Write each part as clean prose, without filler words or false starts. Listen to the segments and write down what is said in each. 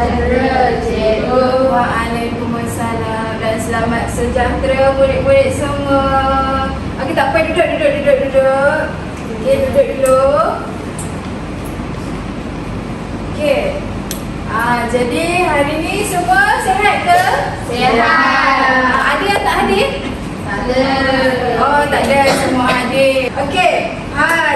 sejahtera, cikgu. Waalaikumsalam dan selamat sejahtera murid-murid semua. Okey, tak apa, duduk. Okey, duduk dulu. Okey. Jadi hari ni semua sihat ke? Sihat. Ada yang tak hadir? Tak ada. Oh, tak ada, semua hadir. Okey.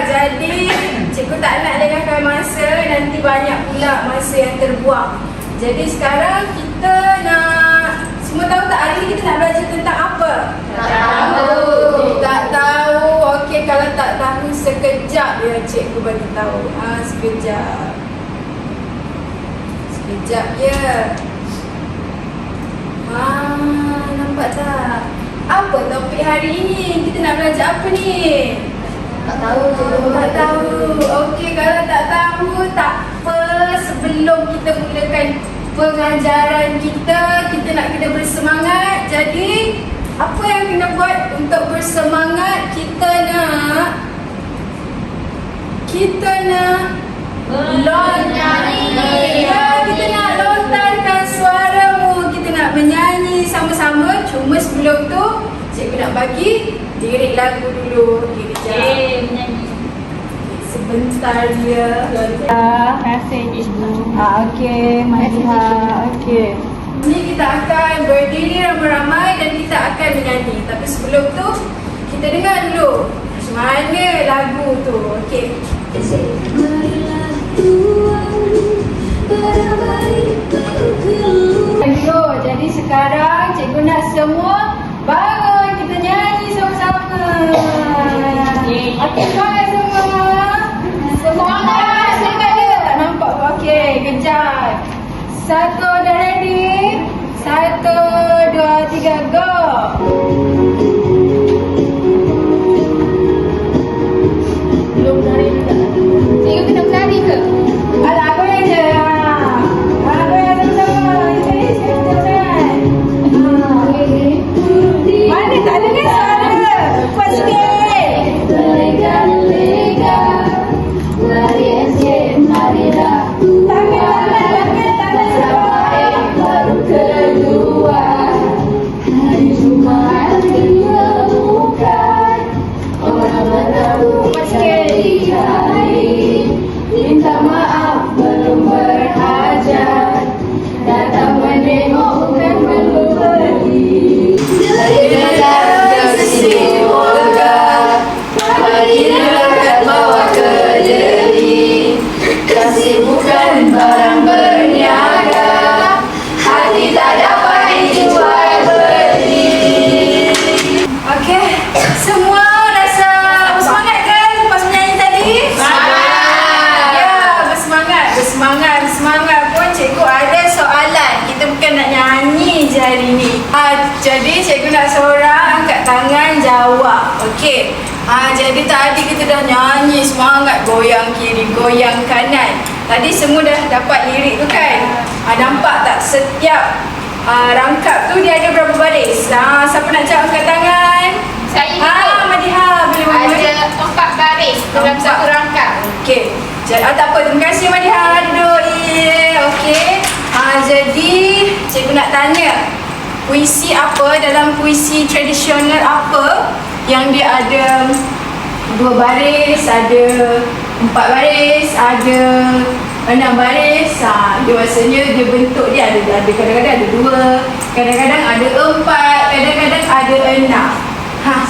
Jadi cikgu tak nak lengahkan masa, nanti banyak pula masa yang terbuang. Jadi sekarang kita nak, semua tahu tak hari ni kita nak belajar tentang apa? Tak tahu. Tak tahu. Okey, kalau tak tahu sekejap ya cikgu bagi tahu. Sekejap. Sekejap ya. Nampak tak? Apa topik hari ini? Kita nak belajar apa ni? Tak tahu. Tak tahu. Okey, kalau tak tahu tak apa. Sebelum kita mulakan pengajaran kita nak kena bersemangat. Jadi, apa yang kena buat untuk bersemangat? Kita nak menyanyi. Kita nak lontarkan suaramu. Kita nak menyanyi sama-sama. Cuma sebelum tu, cikgu nak bagi lirik lagu dulu. Okey, kejap. Menyanyi. Sebentar ya. Terima kasih cikgu. Okey, Madiha. Okey. Ni kita akan berdiri ramai-ramai dan kita akan menyanyi. Tapi sebelum tu, kita dengar dulu macam mana lagu tu. Okey. Jadi sekarang cikgu nak semua bangun, kita nyanyi sama-sama. Okey, semangat semua. Semangat dia. Tak nampak pun. Okey, kejap. 1, dah ready? 1, 2, 3, go. Belum menari juga. Cikgu kena menari ke? Alah, aku yang je. Aku yang sama-sama. Ini siap-siap. Mana tak dengar suara? Kuat sikit. Lega-lega, mari esok, marilah. Tangan sampai baru kedua. Hari Jumat ditemukan orang menabuh jadi hari. Minta maaf belum berhajat, datang menengok bukan memberi. Dari sini Olga, mari dekat bawa ke diri. Kasih bukan barang berniaga, hati tak dapat dijual beli. Okey, semua rasa bersemangat ke lepas menyanyi tadi? Ya, bersemangat pun cikgu ada soalan. Kita bukan nak nyanyi je hari ni. Jadi cikgu nak seorang angkat tangan jawab. Okey. Jadi tadi kita dah nyanyi semangat, goyang kiri, goyang kanan. Tadi semua dah dapat lirik tu kan? Nampak tak setiap rangkap tu dia ada berapa baris? Siapa nak jawab angkat tangan? Saya Madiha boleh ada 4 baris dalam satu rangkap. Okey. Tak apa, terima kasih Madiha. Duduk. Okey. Jadi cikgu nak tanya, puisi apa dalam puisi tradisional apa yang dia ada 2 baris, ada 4 baris, ada 6 baris. Dia maksudnya dia bentuk dia ada kadang-kadang ada 2, kadang-kadang ada 4, kadang-kadang ada 6.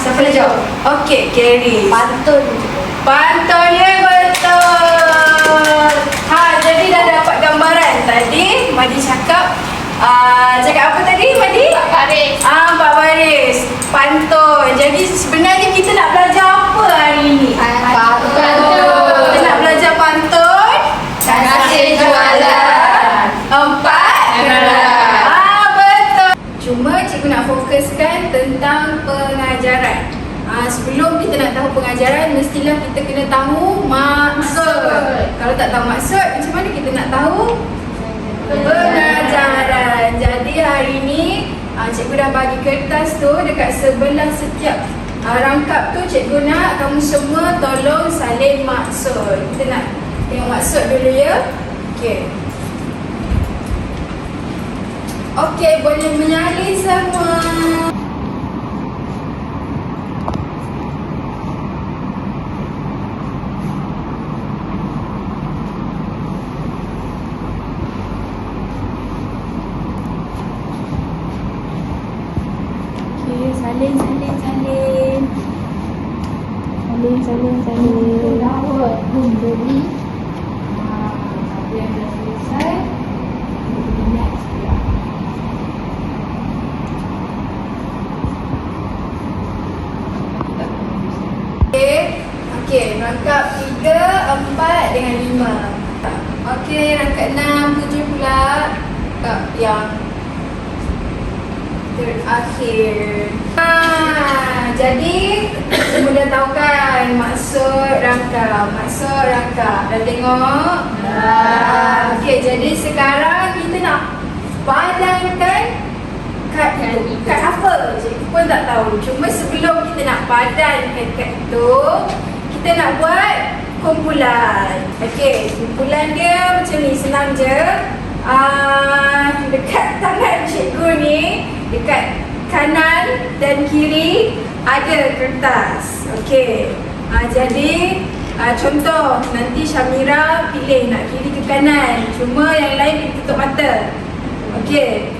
Siapa nak jawab? Okey, Carrie. Pantun ya, betul. Jadi dah dapat gambaran. Tadi Madi cakap apa tadi Madi? 4 baris. 4 baris. Pantun. Jadi sebenarnya kita nak belajar apa hari ini? Pantun. Kita nak belajar pantun. Kasih jualan. 4. Betul. Cuma cikgu nak fokuskan tentang pengajaran. Sebelum kita nak tahu pengajaran, mestilah kita kena tahu maksud. Kalau tak tahu maksud, macam mana kita nak tahu pengajaran? Jadi hari ni cikgu dah bagi kertas tu dekat sebelah setiap rangkap tu. Cikgu nak kamu semua tolong salin maksud. Kita nak tengok maksud dulu ya. Okey. Okey, boleh menyalin semua. Okey, salin. Dapat memberi. Apa yang dah selesai, next pula. Okey, rangkap 3, 4 dengan 5. Okey, rangkap 6, 7 pula. Rangkap yang terakhir. Jadi semua dah tahu kan maksud rangkap. Dah tengok? Okey, jadi sekarang kita nak padankan kad apa? Cikgu pun tak tahu. Cuma sebelum kita nak padankan kad itu, kita nak buat kumpulan. Okey, kumpulan dia macam ni, senang je. Dekat tangan cikgu ni, dekat kanan dan kiri ada kertas. Okey. Jadi contoh nanti Syamira pilih nak kiri ke kanan. Cuma yang lain kena tutup mata. Okey.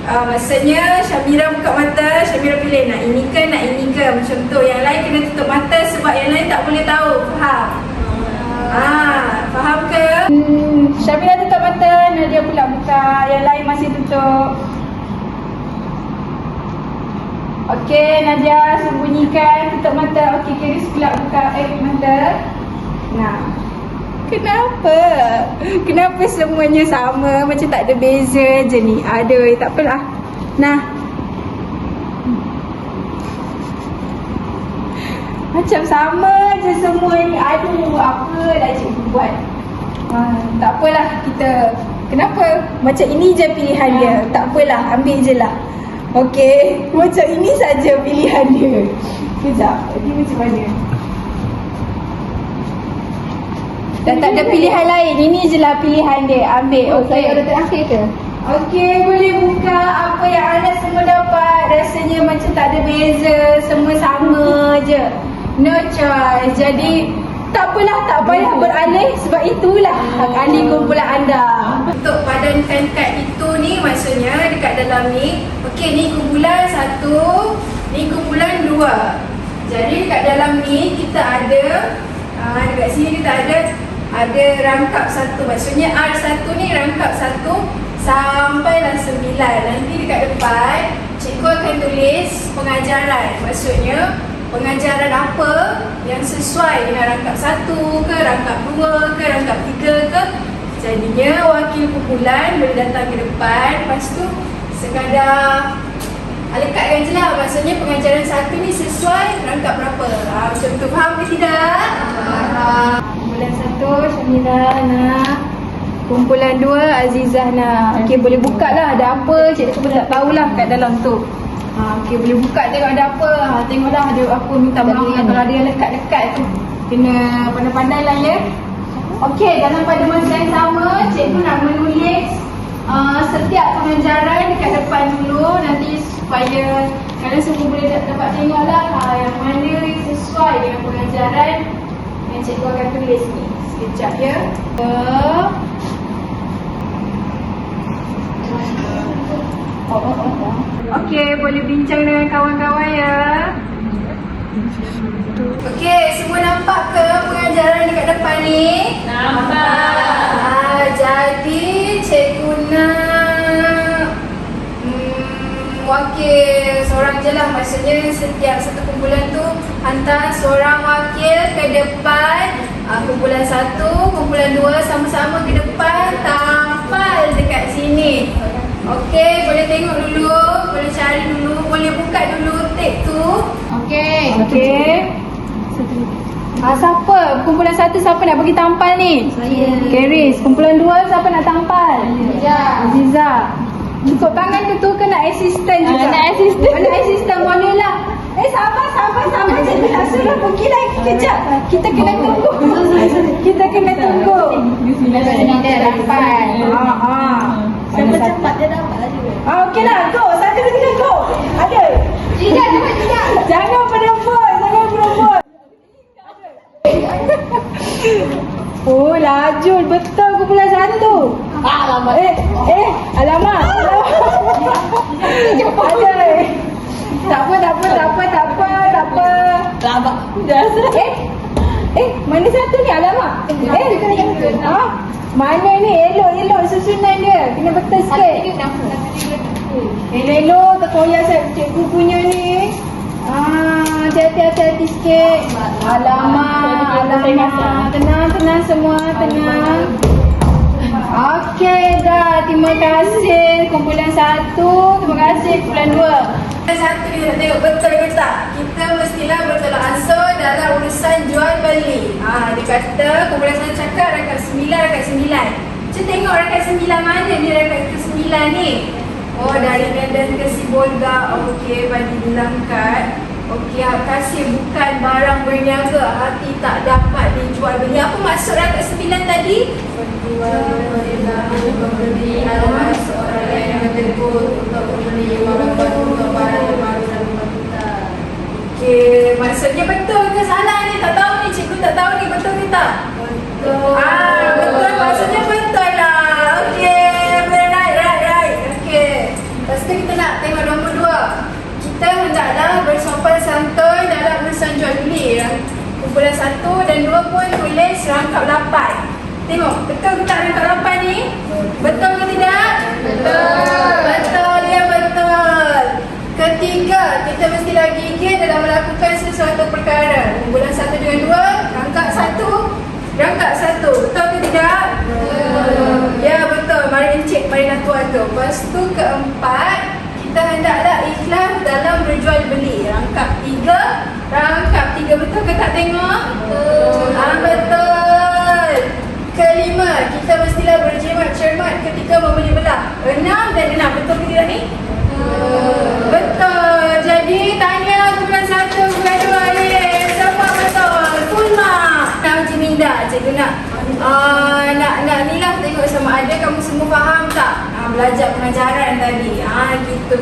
Maksudnya Syamira buka mata, Syamira pilih nak ini ke nak ini ke. Macam tu. Yang lain kena tutup mata sebab yang lain tak boleh tahu. Faham? Faham ke? Syamira tutup mata, Nadia pula buka. Yang lain masih tutup. Okey, Nadia sembunyikan, tutup mata. Okey, Kiris pula buka mata. Nah. Kenapa semuanya sama? Macam tak ada beza je ni. Aduh, tak apalah. Nah. Macam sama je semua ni. Aduh, apalah cikgu buat. Tak apalah kita. Kenapa? Macam ini je pilihan dia. Tak apalah, ambil je lah. Okey, macam ini saja pilihan dia. Kejap, ini macam mana? Dah tak ada pilihan lain, ini je lah pilihan dia. Ambil, okey. Saya ada terakhir ke? Okey, boleh buka apa yang anda semua dapat. Rasanya macam tak ada beza, semua sama je. No choice. Jadi, tak payah beralih sebab itulah hak ahli kumpulan anda. Untuk padankan kad itu ni maksudnya dekat dalam ni. Okey, ni kumpulan 1, ni kumpulan 2. Jadi dekat dalam ni kita ada dekat sini kita ada rangkap 1. Maksudnya R1 ni rangkap 1 sampailah 9. Nanti dekat depan cikgu akan tulis pengajaran. Maksudnya pengajaran apa yang sesuai dengan rangkap 1 ke, rangkap 2 ke, rangkap 3 ke. Jadinya wakil kumpulan boleh datang ke depan. Lepas tu sekadar lekatkan je lah. Maksudnya pengajaran 1 ni sesuai rangkap berapa. Macam tu, faham ke tidak? Kumpulan 1 Syamira nak. Kumpulan 2 Azizah nak. Okey, boleh buka lah ada apa. Cikgu pun tak tahulah kat dalam tu. Okey, boleh buka tengok ada apa. Tengoklah ada apa, minta maaf lah kalau ada yang lekat-lekat tu. Kena pandai-pandai lah ya. Okey, dalam pada masa yang sama, cikgu nak menulis setiap pengajaran dekat depan dulu. Nanti supaya kalian semua boleh dapat tengoklah yang mana sesuai dengan pengajaran yang cikgu akan tulis ni. Sekejap ya. Okey, boleh bincang dengan kawan-kawan ya. Okey, semua nampak ke pengajaran dekat depan ni? Nampak. Jadi cikgu nak wakil seorang je lah. Maksudnya setiap satu kumpulan tu hantar seorang wakil ke depan. Kumpulan 1, kumpulan 2 sama-sama ke depan, tampal dekat sini. Okey, boleh tengok dulu, boleh cari dulu, boleh buka dulu tag tu. Okey. Siapa? Kumpulan 1 siapa nak bagi tampal ni? Saya. Keris. Kumpulan 2 siapa nak tampal? Aziza. Ikut tangan tu ke nak asisten juga? Nak asisten boleh lah. Sabar. Cikgu nak suruh pergi lagi kejap. Kita kena tunggu. Bismillah, dia dapat. Siapa cepat dia dapat lah juga. Oh, laju. Betul kumpulan satu. Alamak. Alamak. Ada. Tak apa. Lama. Dasar. Mana satu ni? Alamak. Mana ni? Elok susunan dia. Kena betul sikit. Elok terkoyak cikgu punya ni. Hati-hati sikit. Alamak. Tenang semua, tenang. Okey dah. Terima kasih kumpulan 1. Terima kasih kumpulan 2. Satu dia nak tengok betul ke tak. Kita mestilah bertolak ansur dalam urusan jual beli. Dia kata kumpulan 1 cakap rakat 9. Kita tengok rakat 9 mana ni rakat ke 9 ni. Oh, dari Medan ke Sibolga. Okey, bagi dilangkat. Okey, kasih bukan barang berniaga. Hati tak dapat dijual beli. Apa maksud rakat 9 tadi? Membeli alamat seorang yang tersebut untuk membeli barang baru untuk barang yang baru dan berputar. Okey, maksudnya betul ke salah ni? Tak tahu ni, cikgu tak tahu ni betul ke tak? Betul. Betul, maksudnya betul lah. Okey, right. Okey. Lepas tu kita nak tengok nombor 2. Kita hendaklah bersopan santun dalam urusan jual beli. Kumpulan 1 dan 2 pun tulis rangkap 8. Tengok, betul ke tak rangkap 8 ni? Betul ke tidak? Betul, dia betul. Ketiga, kita mestilah gigih dalam melakukan sesuatu perkara. Kumpulan 1 dengan 2, rangkap 1. Betul ke tidak? Ya, betul. Mari encik, mari tuan tu. Lepas tu keempat, kita hendaklah ikhlas dalam berjual beli. Rangkap 3. Betul ke tak tengok? Betul. Kelima, kita mestilah berjimat cermat ketika membeli belah. 6 dan 6. Betul ke tidak ni? Betul. Jadi tanya kumpulan 1, kumpulan 2 ni. Siapa betul? Full mark. Nak uji minda. Cikgu nak ni lah tengok sama ada kamu semua faham tak? Belajar pengajaran tadi. Gitu.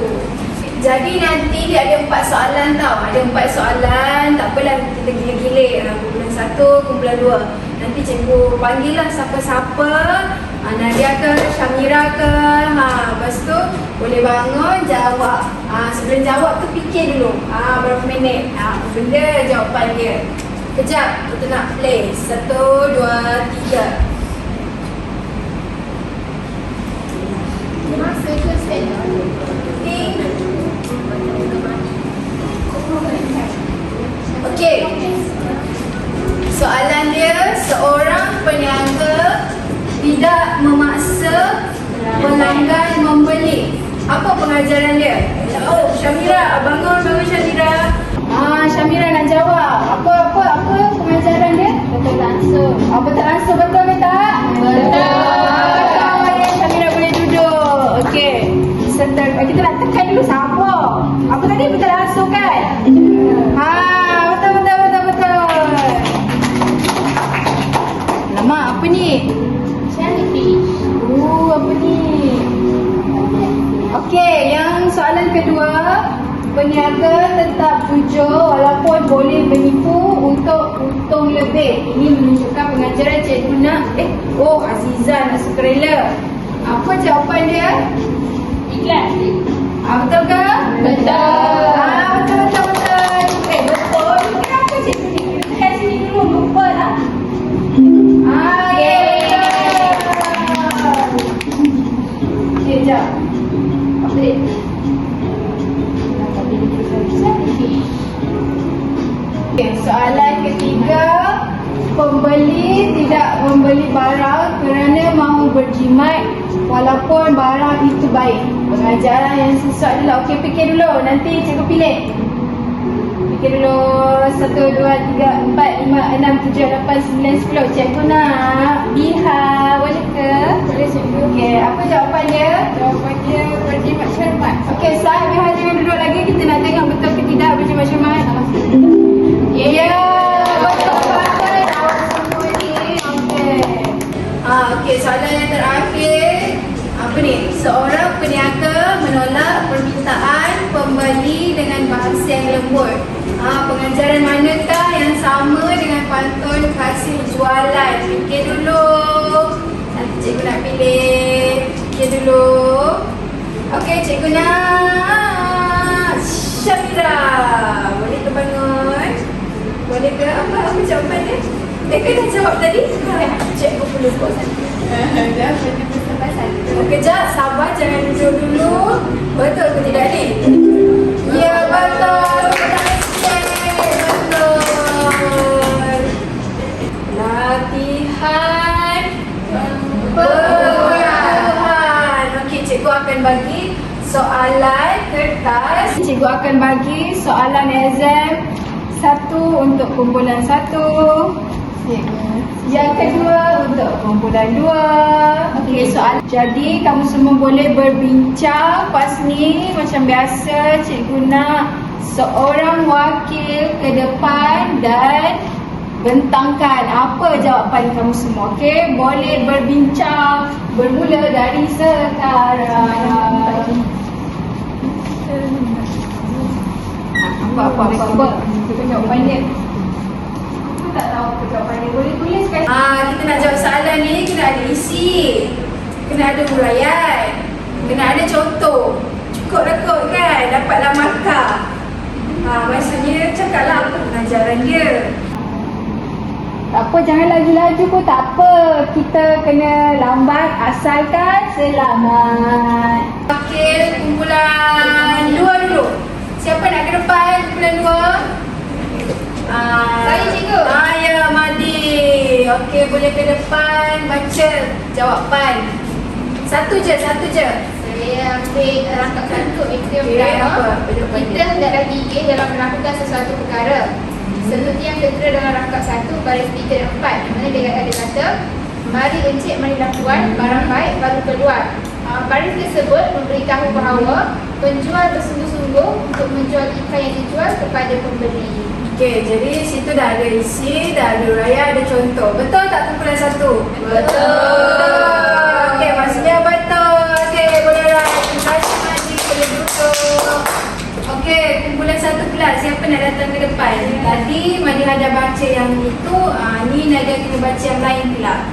Jadi nanti dia ada 4 soalan tau. Ada 4 soalan. Tak apalah kita gila-gila. Kumpulan 1, kumpulan 2. Nanti cikgu panggil lah siapa-siapa. Nadia ke, Syamira ke. Lepas tu boleh bangun jawab. Sebelum jawab tu fikir dulu. Berapa minit. Benda jawapan dia. Kejap, kita nak play. 1, 2, 3. Masa tu saya. Okey. Soalan dia, seorang peniaga tidak memaksa pelanggan membeli. Apa pengajaran dia? Oh, Syamira, bangun Syamira. Syamira nak jawab. Apa pengajaran dia? Betul langsung. Betul langsung, betul ke tak? Betul. Syamira boleh duduk. Okey. Kita nak tekan dulu siapa? Apa tadi betul langsung kan? Betul. Lama apa ni? Jellyfish. Apa ni? Okey, yang soalan kedua, peniaga tetap jujur walaupun boleh menipu untuk untung lebih. Ini menunjukkan pengajaran cikgu nak Azizah nak sukarela. Apa jawapan dia? Ikhlas. Betul ke? Betul. Betul. Betul. Kenapa cikgu ni? Kat sini dulu lupa lah. Okey, jap. Apa dia? Okay, soalan ketiga, pembeli tidak membeli barang kerana mahu berjimat walaupun barang itu baik. Pengajaran yang sesuai adalah, okey, fikir dulu, nanti cikgu pilih. Fikir dulu. 1, 2, 3, 4, 5, 6, 7, 8, 9, 10. Cikgu nak Biha, boleh ke? Boleh cikgu. Okey, apa jawapan dia? Jawapan dia berjimat cermat. Okey, Sah, Biha jangan duduk lagi. Kita nak tengok betul ke tidak berjimat cermat. Ya, betul banget. Awak semua ni. Okey. Okey, soalan yang terakhir. Apa ni? Seorang peniaga menolak permintaan pembeli dengan bahasa yang lembut. Pengajaran manakah yang sama dengan pantun kasih soalan. Fikir dulu. Nanti cikgu nak pilih. Fikir dulu. Okey, cikgu nak Syamira. Boleh ke bangun? Boleh ke? Apa jawapan dia? Dia kena jawab tadi. Cikgu perlu buat satu. Dah sampai satu. Kejap, sabar, jangan duduk dulu. Betul ke tidak ni? Ya, betul. Betul. Latihan perlahan. Okey, cikgu akan bagi soalan kertas. Cikgu akan bagi soalan exam satu untuk kumpulan 1. Yang kedua untuk kumpulan 2. Okey, soalan. Jadi kamu semua boleh berbincang pas ni macam biasa. Cikgu nak seorang wakil ke depan dan bentangkan apa jawapan kamu semua. Okey, boleh berbincang. Bermula dari sekarang. Apa? Kita jawapan dia. Tak tahu apa jawapan dia. Boleh tulis kan? Kita nak jawab soalan ni kena ada isi, kena ada huraian, kena ada contoh. Cukup lah kot kan? Dapatlah markah. Maksudnya cakaplah apa pengajaran dia. Tak apa, jangan laju-laju pun tak apa. Kita kena lambat asalkan selamat. Wakil kumpulan 2 dulu. Siapa nak ke depan kumpulan 2? Saya, cikgu. Ya, Madi. Okey, boleh ke depan baca jawapan. Satu je. Saya ambil rangkap satu aktiviti yang Okey, pertama. apa jawapan Kita dia? hendaklah gigih dalam melakukan sesuatu perkara. Seperti yang tertera dalam rangkap 1 baris 3 dan 4. Di mana dia ada kata, mari encik, marilah puan, barang baik baru keluar. Baris tersebut memberitahu bahawa penjual bersungguh-sungguh untuk menjual ikan yang dijual kepada pembeli. Okey, jadi situ dah ada isi, dah ada huraian, ada contoh. Betul tak kumpulan 1? Betul. Okey, maksudnya betul. Okey, boleh right. Terima kasih Madi, boleh duduk. Okey, kumpulan 1 pula. Siapa nak datang ke depan? Tadi Madi ada baca yang itu, ni Nadia kena baca yang lain pula.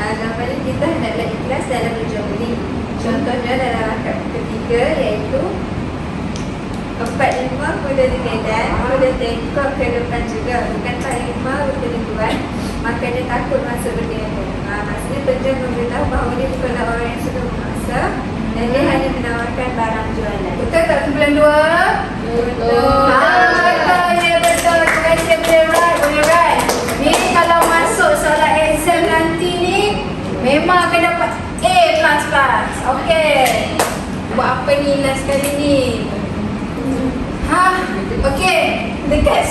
Gambaran kita hendaklah ikhlas dalam berjual beli. Contohnya dalam rangkap ketiga iaitu 4-5 kuda dedan, kuda tengkok ke depan juga. Bukan 4-5 berkelintuan, maka dia takut masuk berniaga. Maksudnya penjual memberitahu bahawa dia bukanlah orang yang suka memaksa dan dia hanya menawarkan barang jualan. Betul tak kumpulan 2? Betul. Betul, ya betul. Terima kasih, boleh right. Ni kalau masuk soalan exam nanti ni memang akan dapat A++. Okey. Buat apa ni last kali ni? Okey. Dekat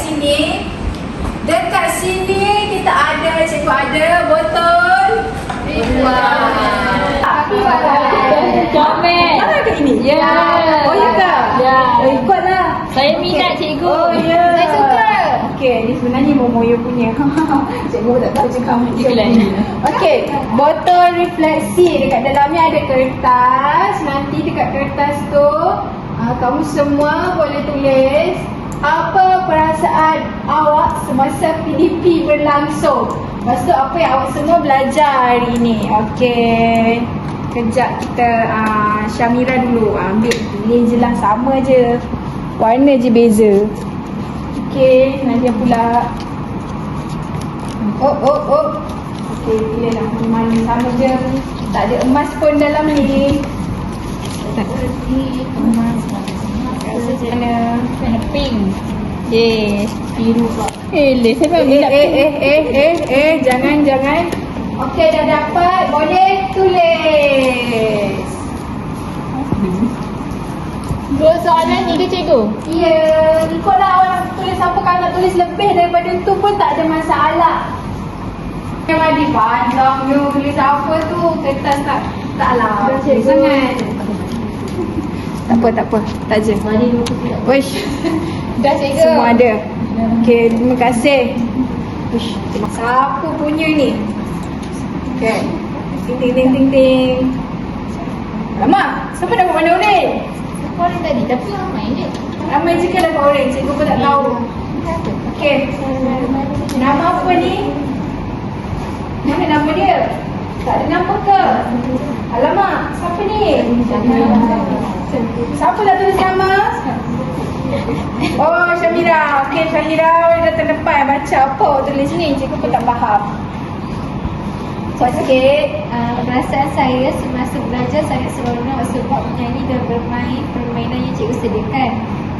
sini kita ada, cikgu ada botol Tapi Comel. Mana ke ini? Ya. Oh ya ke? Ya. Ikutlah. Saya minat cikgu. Oh ya. Saya suka. Okey, ni sebenarnya Momoyo punya. Cikgu tak tahu cakap macam Iklan ni. ni. Okey, botol refleksi. Dekat dalamnya ada kertas. Nanti dekat kertas tu kamu semua boleh tulis apa perasaan awak semasa PDP berlangsung. Lepas tu apa yang awak semua belajar hari ni. Okey. Kejap kita Syamira dulu. Ambil pilih je lah, sama je. Warna je beza. Okey, Nadia pula. Oh. Okey, pilih lah mana sama je. Tak ada emas pun dalam ni. Tak ada emas. Mana? Warna pink. Yes. Biru pula. Leh, saya memang minat pink. Jangan. Okey, dah dapat. Boleh tulis. Dua soalan ni ke cikgu? Ya, ikutlah awak nak tulis apa. Kalau nak tulis lebih daripada tu pun tak ada masalah. Yang Madi panjangnya tulis apa tu. Kertas taklah. Cik sangat. Tak apa. Tak je. Wish. Dah, cikgu. Semua ada. Okey, terima kasih. Wish. Siapa punya ni? Okey. Ting. Lama. Siapa dapat warna oren? Orang tadi, tapi ramai je. Ramai je kan dapat oren. Cikgu pun tak tahu. Okey. Nama apa ni? Mana nama dia? Tak ada nama ke? Alamak, siapa ni? Siapa dah tulis nama? Oh, Syamira. Okey, Syamira datang depan baca apa tulis ni. Cikgu pun tak faham. Okey, perasaan saya semasa belajar sangat seronok sebab menyanyi dan bermain permainan yang cikgu sediakan.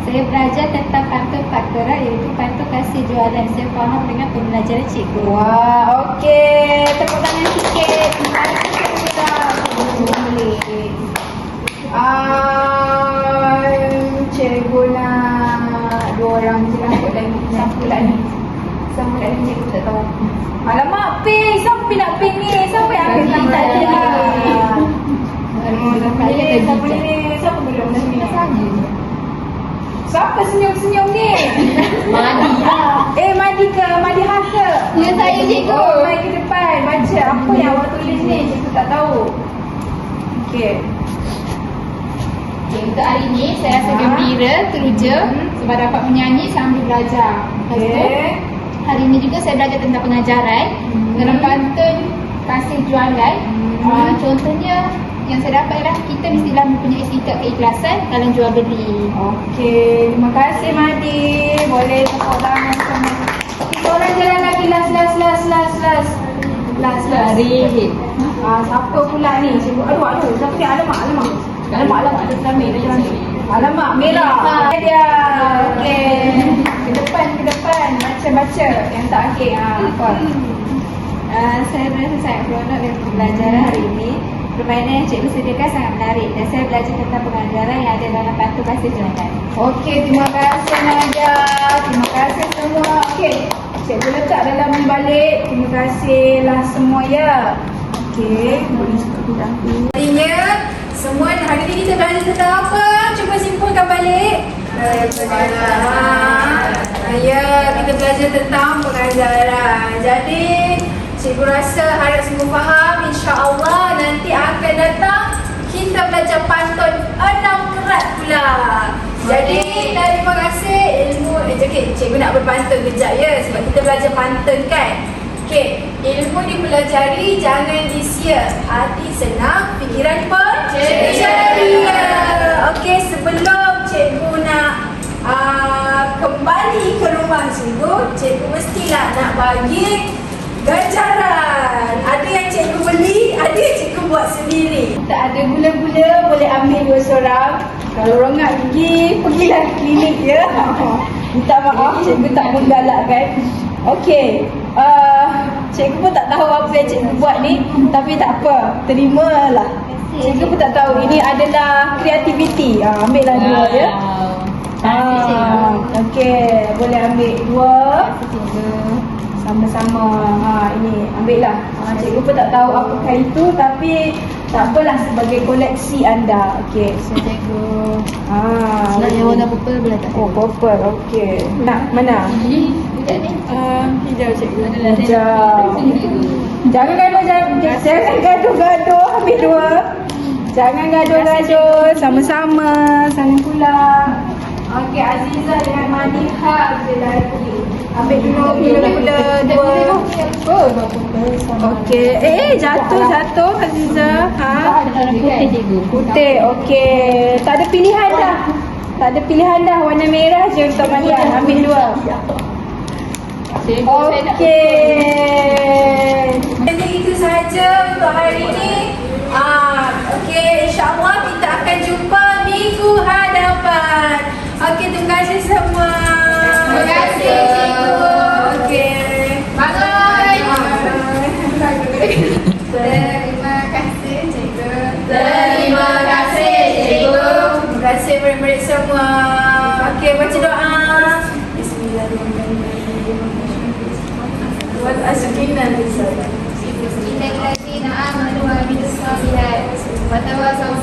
Saya belajar tentang pantun Pakera iaitu pantun kasih jualan. Saya faham dengan pembelajaran cikgu. Wah, okey. Tepuk tangan sikit. Terima kasih Syamira. Boleh. Cikgu nak 2 orang je lah kot lagi. Siapa pula ni? Siapa pula ni cikgu tak tahu. Alamak, pink. Siapa nak pink ni? Siapa yang akan pink tadi? Siapa ni? Siapa belum ni? Siapa senyum-senyum ni? Madi. Madi ke? Madi ke? Ya, saya cikgu. Oh, mari ke depan. Baca apa yang awak tulis ni. Cikgu tak tahu. Okey. Okay, untuk hari ni saya rasa gembira, teruja sebab dapat menyanyi sambil belajar. Lepas tu, hari ni juga saya belajar tentang pengajaran dalam pantun kasih jualan. Contohnya yang saya dapat adalah kita mestilah mempunyai sikap keikhlasan dalam jual beli. Okey, terima kasih Madi. Boleh tepuk tangan sama. Kita orang jalan lagi last. Hari. Siapa pula ni? Cikgu, aduh. Siapa ni? Alamak, ada selami. Alamak, merah. Dia. Okey. Ke depan. Baca. Yang tak okey. Apa? Saya merasa sangat seronok dengan pembelajaran hari ini. Permainan yang cikgu sediakan sangat menarik dan saya belajar tentang pengajaran yang ada dalam pantun kasih jualan. Okey, terima kasih Nadia. Terima kasih semua. Okey, cikgu letak dalam balik. Terima kasihlah semua ya. Okey, boleh cikgu dahulu. Harinya, semua hari ni kita belajar tentang apa? Cuba simpulkan balik. Ya, kita belajar tentang pengajaran. Jadi, cikgu rasa harap semua faham. InsyaAllah nanti akan datang kita belajar pantun 6 kerat pula. Jadi terima kasih ilmu. Okay, cikgu nak berpantun kejap ya. Sebab kita belajar pantun kan. Okay, ilmu dipelajari jangan disia. Hati senang, fikiran pun ceria. Okay, sebelum cikgu nak kembali ke rumah cikgu mestilah nak bagi ganjaran. Ada yang cikgu beli, ada yang cikgu buat sendiri. Tak ada gula-gula, boleh ambil 2 seorang. Kalau rongak gigi, pergilah klinik ya. Minta maaf, cikgu tak menggalakkan. Okey, cikgu pun tak tahu apa yang cikgu buat ni. Tapi tak apa, terimalah. Cikgu pun tak tahu, ini adalah kreativiti. Ambillah 2 ya. Okey, boleh ambil 2. Sama-sama. Ini ambillah. Cikgu pun tak tahu apakah itu, tapi tak apalah, sebagai koleksi anda. Okey, so cikgu. Nak yang warna purple boleh tak? Oh, purple. Okey. Nak mana? Budak ni. Hijau cikgu. Hijau. Jangan gaduh-gaduh. Ambil 2. Jangan gaduh-gaduh. Sama-sama. Sama pula. Okey, Azizah dengan Madiha boleh lagi. Ambil dulu gula-gula 2. Okey. Jatuh Azizah. Putih cikgu. Putih. Okey. Tak ada pilihan dah. Warna merah je untuk Madiha. Ambil 2. Okey. Jadi itu sahaja untuk hari ini. Okey, insya-Allah kita akan jumpa minggu hadapan. Okey, terima kasih semua. Terima kasih cikgu. Okey. Bye. Terima kasih cikgu. Terima kasih cikgu. Terima kasih murid-murid semua. Okey, baca doa. Bismillahirrahmanirrahim. Wa asqina bis-salam. Innal ladzina amanu wa amilus solihat wa tawassaw